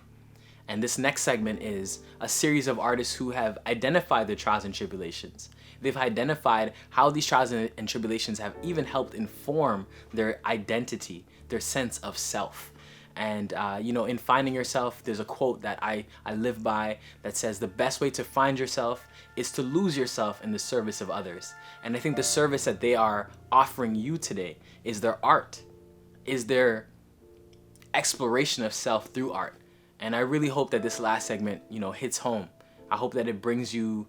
And this next segment is a series of artists who have identified their trials and tribulations. They've identified how these trials and tribulations have even helped inform their identity, their sense of self. And, in finding yourself, there's a quote that I live by that says, the best way to find yourself is to lose yourself in the service of others. And I think the service that they are offering you today is their art, is their exploration of self through art. And I really hope that this last segment, hits home. I hope that it brings you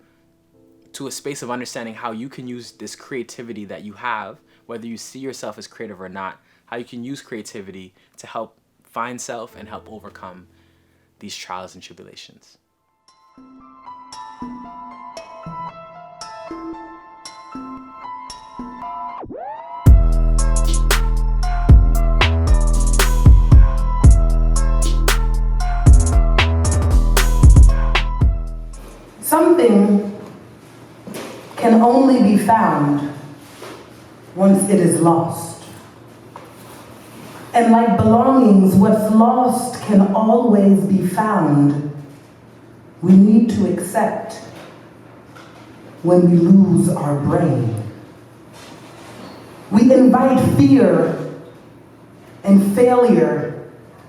to a space of understanding how you can use this creativity that you have, whether you see yourself as creative or not, how you can use creativity to help find self and help overcome these trials and tribulations. Something can only be found once it is lost. And like belongings, what's lost can always be found. We need to accept when we lose our brain. We invite fear and failure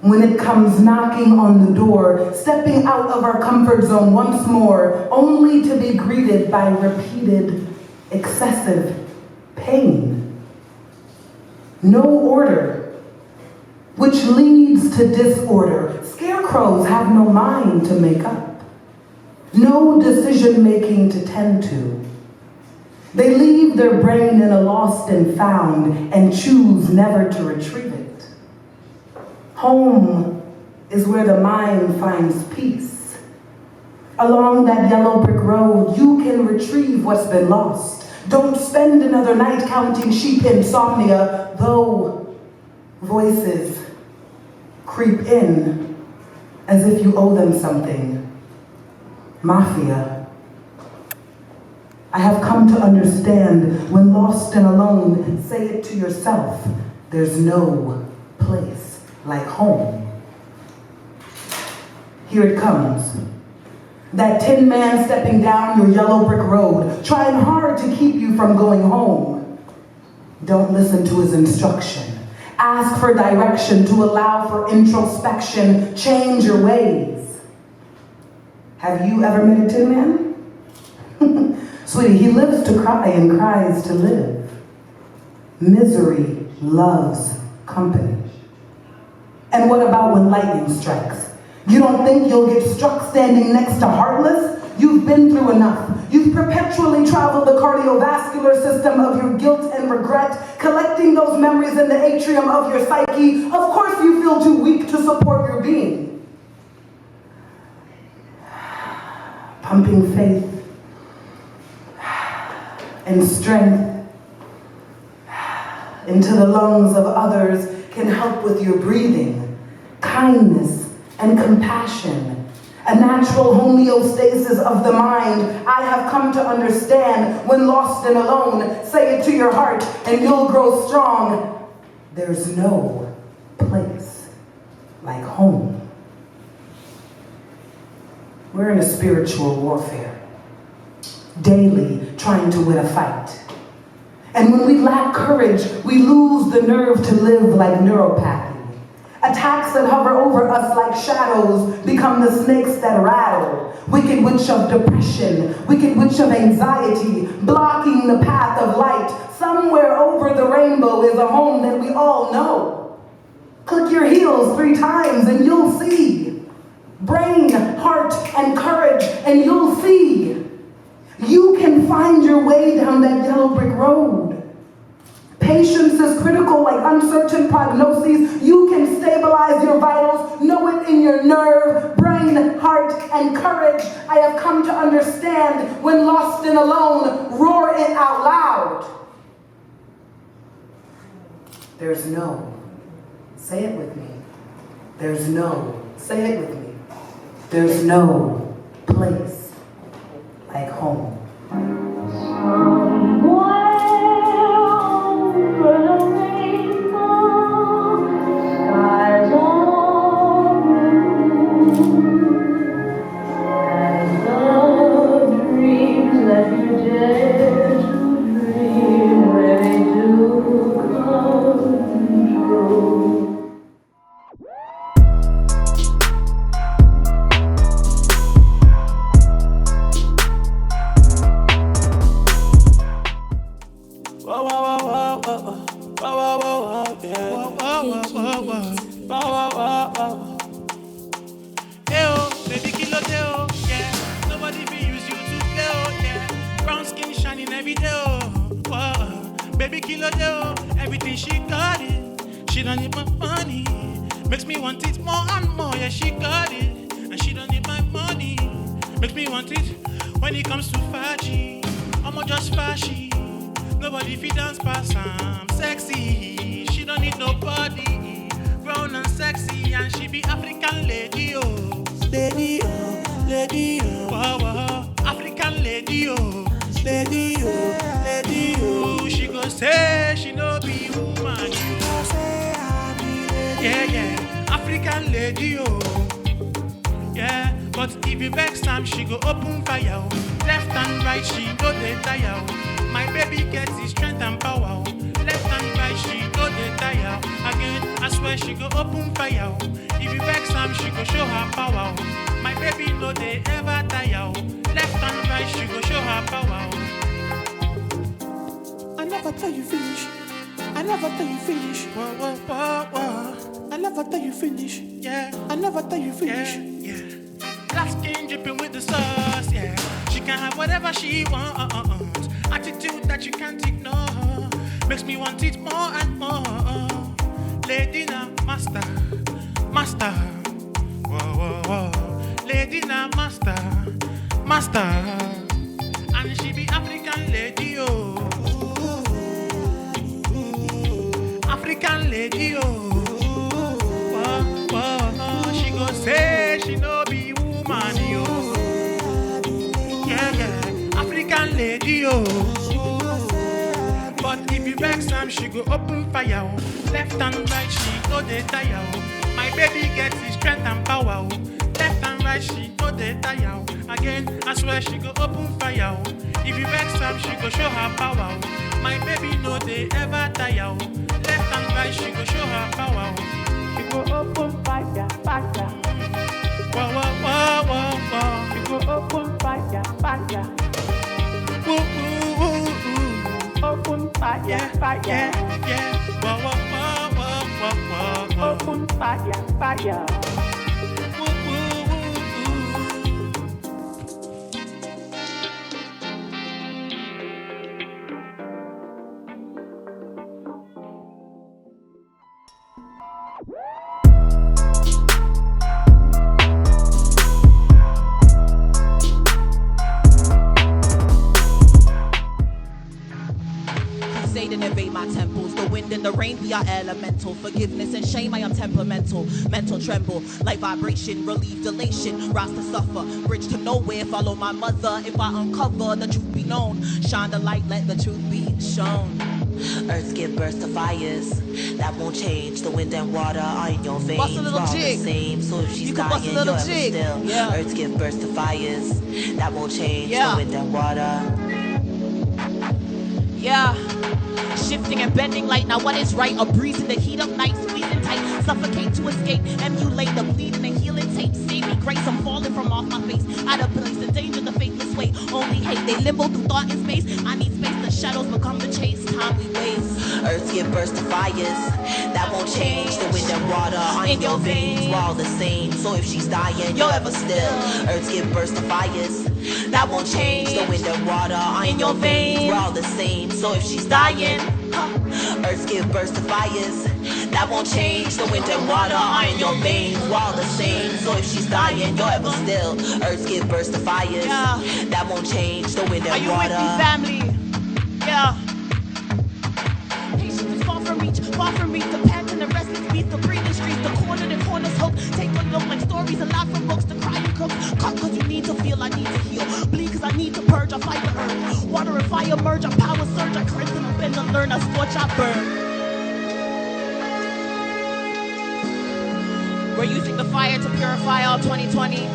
when it comes knocking on the door, stepping out of our comfort zone once more, only to be greeted by repeated, excessive pain. No order, which leads to disorder. Scarecrows have no mind to make up, no decision-making to tend to. They leave their brain in a lost and found and choose never to retrieve it. Home is where the mind finds peace. Along that yellow brick road, you can retrieve what's been lost. Don't spend another night counting sheep insomnia, though voices creep in as if you owe them something. Mafia. I have come to understand when lost and alone, say it to yourself, there's no place like home. Here it comes. That tin man stepping down your yellow brick road, trying hard to keep you from going home. Don't listen to his instruction. Ask for direction to allow for introspection. Change your ways. Have you ever met a tin man? Sweetie, he lives to cry and cries to live. Misery loves company. And what about when lightning strikes? You don't think you'll get struck standing next to Heartless? You've been through enough. You've perpetually traveled the cardiovascular system of your guilt and regret, collecting those memories in the atrium of your psyche. Of course you feel too weak to support your being. Pumping faith and strength into the lungs of others can help with your breathing. Kindness and compassion, a natural homeostasis of the mind. I have come to understand when lost and alone, say it to your heart and you'll grow strong. There's no place like home. We're in a spiritual warfare, daily trying to win a fight. And when we lack courage, we lose the nerve to live like neuropathy. Attacks that hover over us like shadows become the snakes that rattle. Wicked witch of depression, wicked witch of anxiety, blocking the path of light. Somewhere over the rainbow is a home that we all know. Click your heels 3 times and you'll see. Brain, heart, and courage, and you'll see. You can find your way down that yellow brick road. Patience is critical like uncertain prognoses. You can stabilize your vitals, know it in your nerve, brain, heart, and courage. I have come to understand when lost and alone, roar it out loud. There's no. Say it with me. There's no. Say it with me. There's no place like home. Elemental forgiveness and shame, I am temperamental. Mental tremble like vibration, relieve delation. Rise to suffer, bridge to nowhere. Follow my mother. If I uncover the truth be known, shine the light, let the truth be shown. Earths give birth to fires that won't change. The wind and water are in your veins. Bust a little jig. The same. So if she's dying, you're ever still. Yeah. Earths give birth to fires that won't change. Yeah. The wind and water. Yeah. Shifting and bending light, now what is right? A breeze in the heat of night, squeezing tight, suffocate to escape, emulate the bleeding and healing tape. Save me grace, I'm falling from off my face, out of place, in danger, the faithless way. Only hate, they limbo through thought and space. I need space, the shadows become the chase. Time we waste. Earths give birth to fires that won't change. The wind and water are in your veins, we're all the same. So if she's dying, you're ever still. Earths give birth to fires that won't change. The wind and water are in your veins, we're all the same. So if she's dying, Earth give birth to fires that won't change. The wind and water are in your veins, we're all the same. So if she's dying, you're ever still. Earth give birth to fires that won't change. The wind and water. Are you with me, family? Yeah. Patience is far from reach, the path and the restless beats, the breathing streets, the corners hope. Take a look like stories, a lot from books, the crying cooks. Cut cause you need to feel, I need to heal. Bleed cause I need to purge, I fight the earth. Water and fire merge, I power surge, I cleanse and bend and learn, I scorch, I burn. We're using the fire to purify all 2020.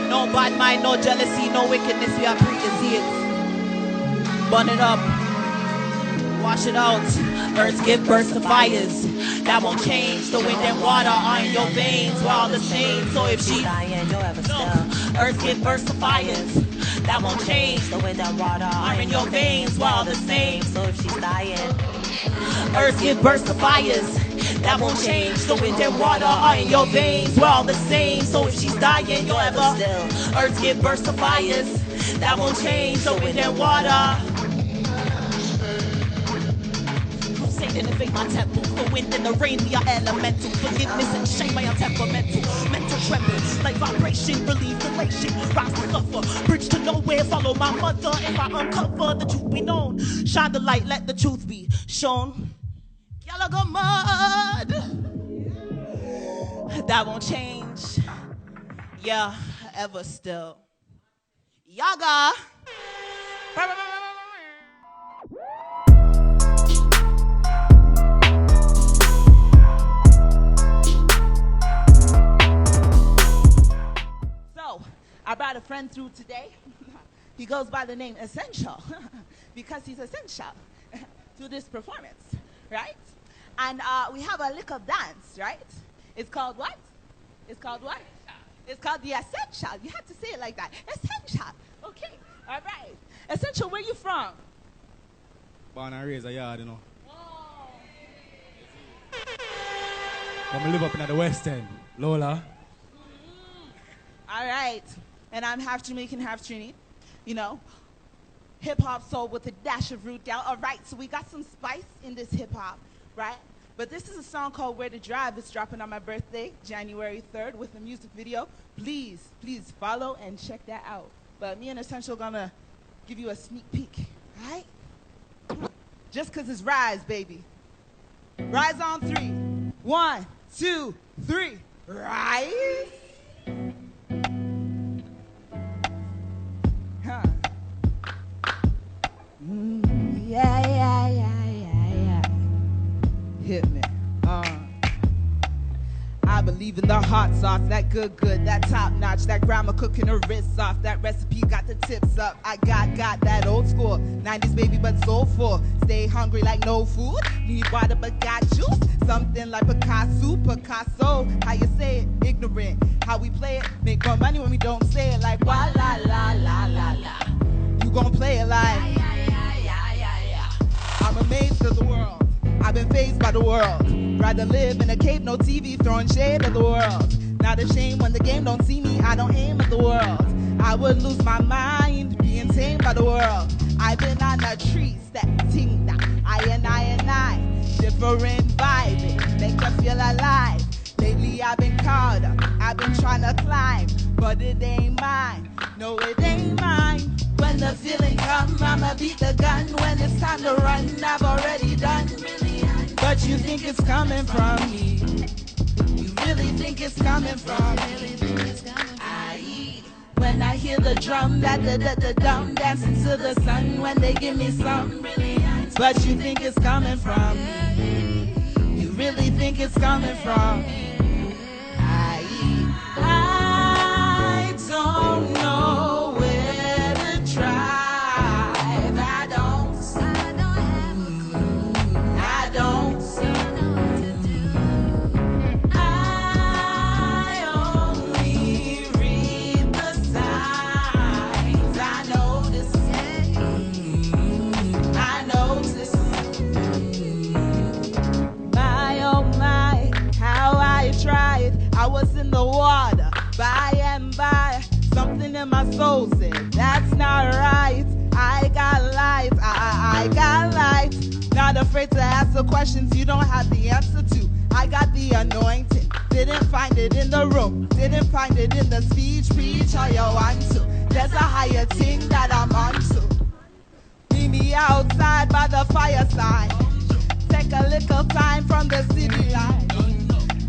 No bad mind, no jealousy, no wickedness, we are pre-see it. Burn it up. Wash it out. Earth give birth to fires that won't change. The wind and water are in your veins, we're all the same. So if she dying, you'll ever still. Earth give birth to fires that won't change. The wind and water are in your veins, we're all the same. So if she's dying, Earth give birth to fires that won't change. The wind and water are in your veins, we're all the same. So if she's dying, you'll ever still. Earth give birth to fires that won't change. The wind and water. Innovate my temple, the wind and the rain, we are elemental. Forgiveness and shame, I am temperamental. Mental tremble, like vibration, relief, elation. Rise to suffer, bridge to nowhere, follow my mother. If I uncover the truth be known, shine the light, let the truth be shown. Y'all got mud, that won't change. Yeah, ever still. Yaga. I brought a friend through today. He goes by the name Essential because he's essential to this performance, right? And we have a little dance, right? It's called what? It's called what? It's called the Essential. You have to say it like that. Essential. Okay. All right. Essential, where you from? Born and raised a yard, you know. I'm live up in the West End. Lola. All right. And I'm half Jamaican, half Trini. You know, hip-hop soul with a dash of root down. All right, so we got some spice in this hip-hop, right? But this is a song called Where to Drive. It's dropping on my birthday, January 3rd, with a music video. Please, please follow and check that out. But me and Essential gonna give you a sneak peek, all right? Just because it's Rise, baby. Rise on 3. 1, 2, 3. Rise. Huh. Yeah. Hit me. I believe in the hot sauce, that good, that top notch, that grandma cooking her wrists off, that recipe got the tips up. I got that old school, 90s baby but soulful. Stay hungry like no food, need water but got juice. Something like Picasso, how you say it? Ignorant, how we play it, make more money when we don't say it. Like wah la la la la la. You gon' play it like yeah. I'm amazed at the world, I've been fazed by the world. Rather live in a cave, no TV, throwing shade at the world. Not ashamed when the game don't see me, I don't aim at the world. I would lose my mind, being tamed by the world. I've been on a tree, step ting da. I. Different vibe, make us feel alive. Lately I've been caught up, I've been trying to climb. But it ain't mine, no it ain't mine. When the feeling come, I'ma beat the gun. When it's time to run, I've already done. But you think it's coming from me. You really think it's coming from me. When I hear the drum, that the dum dancing to the sun. When they give me some, but you think it's coming from me. You really think it's coming from me. I don't know where to drive. questions you don't have the answer to. I got the anointing, didn't find it in the room, didn't find it in the speech, preach how you want to. There's a higher thing that I'm onto. Meet me outside by the fireside. Take a little time from the city line.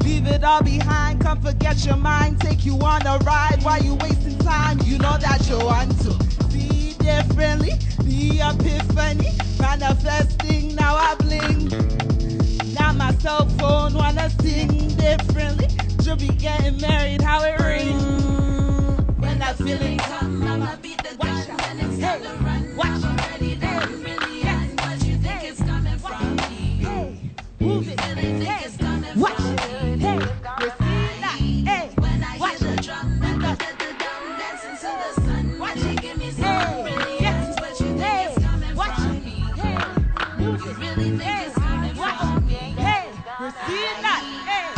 Leave it all behind, come forget your mind. Take you on a ride while you wasting time. You know that you want to see differently. The epiphany, manifesting, now I bling. Now my cell phone wanna sing differently. Should be getting married, how it rings. When that feeling come, I'ma beat the drum. When it's time to run, watch already done. Really ask what you think is coming from me. Hey, move it, hey, watch it, hey, Christina, hey, watch the drum, and the drum dancing to the sun. Watch it, give me some. Really ask what you think is coming from me. Hey, move it, really think it's coming from me. Hey, Christina, hey.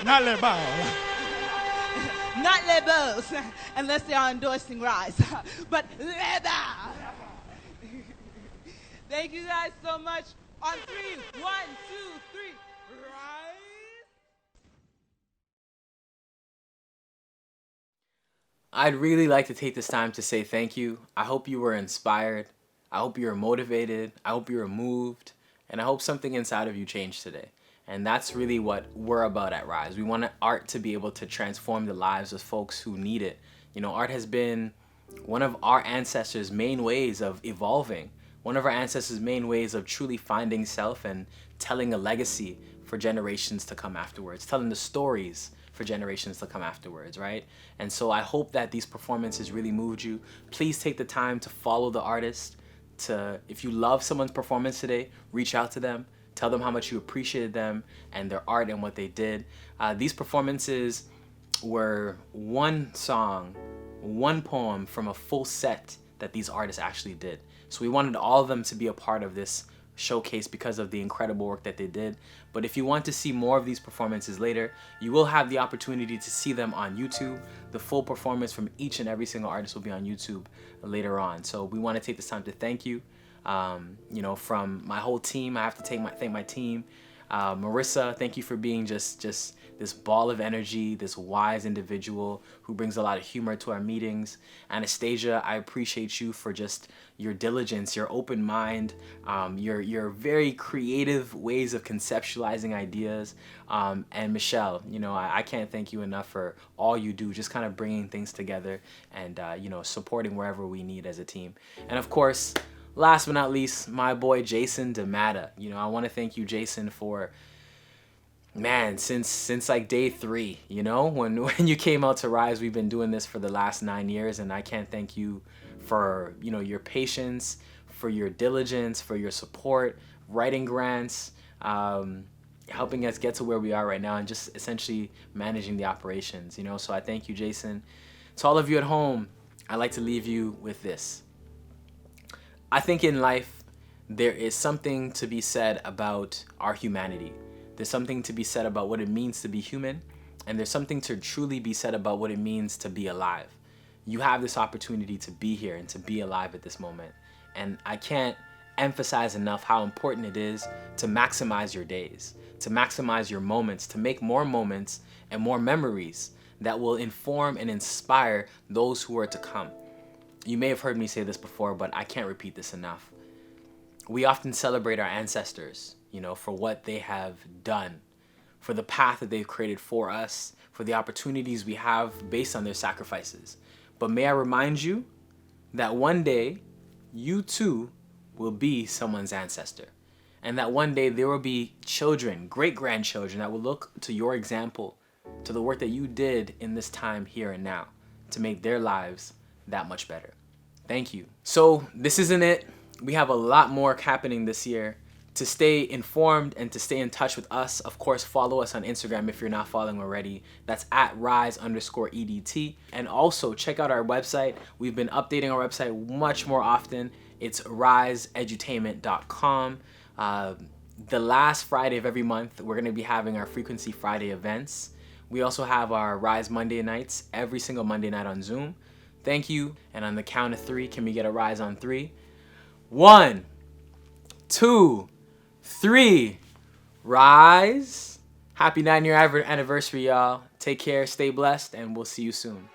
Not les balls. Not labels, unless they are endorsing Rise. But leather. Thank you guys so much. On 3, 1, 2, 3, Rise. I'd really like to take this time to say thank you. I hope you were inspired. I hope you were motivated. I hope you were moved. And I hope something inside of you changed today. And that's really what we're about at Rise. We want art to be able to transform the lives of folks who need it. You know, art has been one of our ancestors' main ways of evolving. One of our ancestors' main ways of truly finding self and telling a legacy for generations to come afterwards. Telling the stories for generations to come afterwards, right? And so I hope that these performances really moved you. Please take the time to follow the artist. If you love someone's performance today, reach out to them. Tell them how much you appreciated them and their art and what they did. These performances were one song, one poem from a full set that these artists actually did. So we wanted all of them to be a part of this showcase because of the incredible work that they did. But if you want to see more of these performances later, you will have the opportunity to see them on YouTube. The full performance from each and every single artist will be on YouTube later on. So we want to take this time to thank you. You know, from my whole team, I have to thank my team. Marissa, thank you for being just this ball of energy, this wise individual who brings a lot of humor to our meetings. Anastasia, I appreciate you for just your diligence, your open mind, your very creative ways of conceptualizing ideas. And Michelle, you know, I can't thank you enough for all you do, just kind of bringing things together and, you know, supporting wherever we need as a team. And of course, last but not least, my boy Jason DeMatta. You know, I want to thank you, Jason, for, man, since like day 3, you know, when you came out to Rise, we've been doing this for the last 9 years, and I can't thank you for, you know, your patience, for your diligence, for your support, writing grants, helping us get to where we are right now, and just essentially managing the operations, you know. So I thank you, Jason. To all of you at home, I'd like to leave you with this. I think in life, there is something to be said about our humanity. There's something to be said about what it means to be human, and there's something to truly be said about what it means to be alive. You have this opportunity to be here and to be alive at this moment. And I can't emphasize enough how important it is to maximize your days, to maximize your moments, to make more moments and more memories that will inform and inspire those who are to come. You may have heard me say this before, but I can't repeat this enough. We often celebrate our ancestors, you know, for what they have done, for the path that they've created for us, for the opportunities we have based on their sacrifices. But may I remind you that one day, you too will be someone's ancestor. and that one day there will be children, great-grandchildren, that will look to your example, to the work that you did in this time here and now to make their lives that much better. Thank you. So this isn't it. We have a lot more happening this year. To stay informed and to stay in touch with us, of course, follow us on Instagram if you're not following already. That's at rise_EDT. And also check out our website. We've been updating our website much more often. It's riseEdutainment.com. The last Friday of every month, we're going to be having our Frequency Friday events. We also have our Rise Monday nights every single Monday night on Zoom. Thank you. And on the count of 3, can we get a rise on 3? 1, 2, 3. Rise. Happy 9-year anniversary, y'all. Take care, stay blessed, and we'll see you soon.